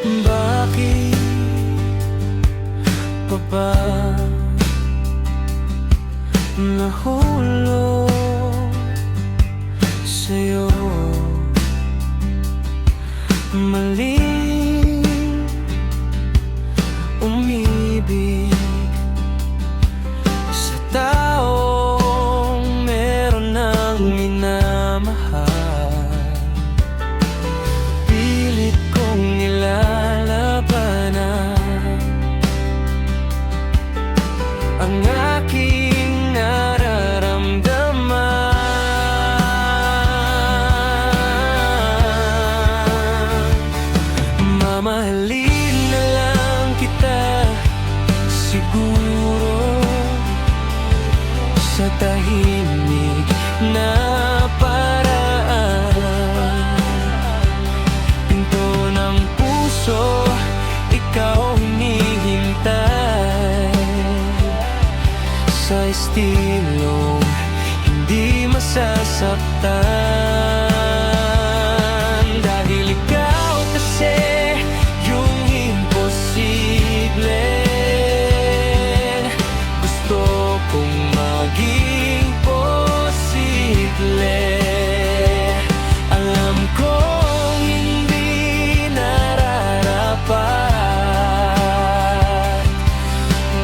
Bakit pa ba nahulog sa'yo? Maling umibig sa taong meron ng minamahal. Pilit kong nilalabanan ang aking nararamdaman. Mamahalin na lang kita siguro sa tahimik na paraan. Pinto ng puso, ikaw hinihintay sa estilong hindi masasaktan. Dahil ikaw kasi yung imposible. Gusto kong maging posible. Alam kong hindi nararapat,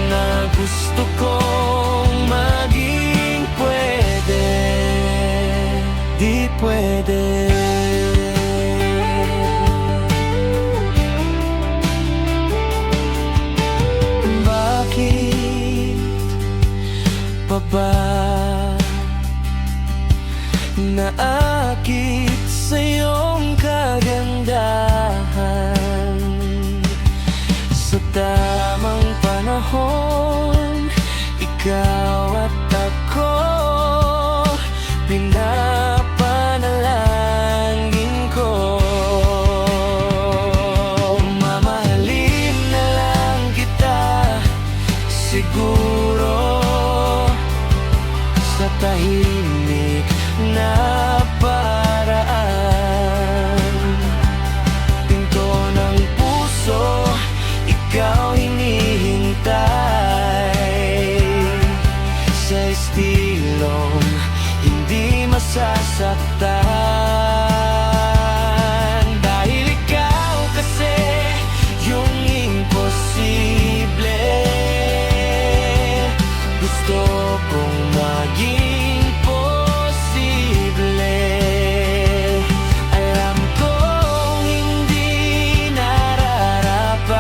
na gusto kong maging pwede, di pwede. Bakit pa ba naakit sa iyong kagandahan? Sa tamang panahon, ikaw at ako pinapanalangin ko. Mamahalin na lang kita siguro sa tahimik na paraan. Pinto ng puso, ikaw hinihintay sa estilong hindi masasaktan. Dahil ikaw kasi yung imposible. Gusto kong maging posible. Alam kong hindi nararapat,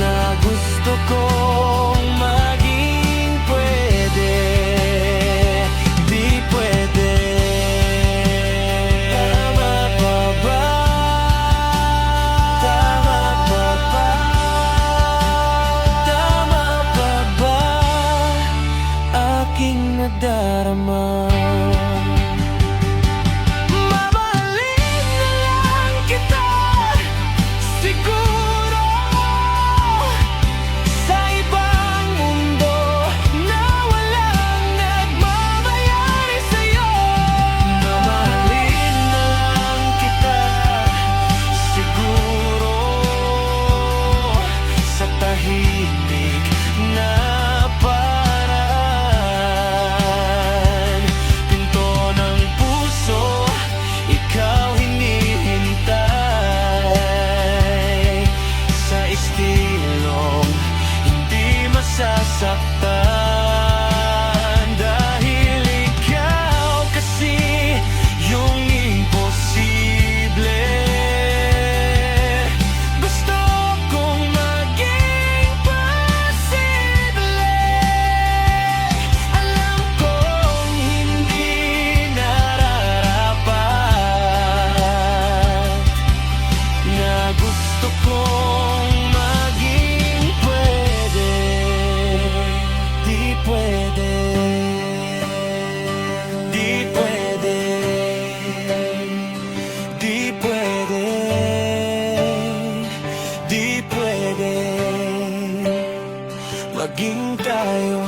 na gusto kong maging pwede, di pwede. Tama pa ba? Tama pa ba? Tama pa ba aking nadarama? Mamahalin na lang kita siguro sa ibang mundo na walang nagmamayari sa'yo. Mamahalin na lang kita siguro sa tahimik na paraan. Pinto ng puso, ikaw hinihintay sa estilong hindi masasaktan. Dahil ikaw kasi yung imposible. Gusto kong maging posible. Alam kong hindi nararapat, na gusto kong maging pwede, di pwede, di pwede, di pwede, di pwede maging tayo.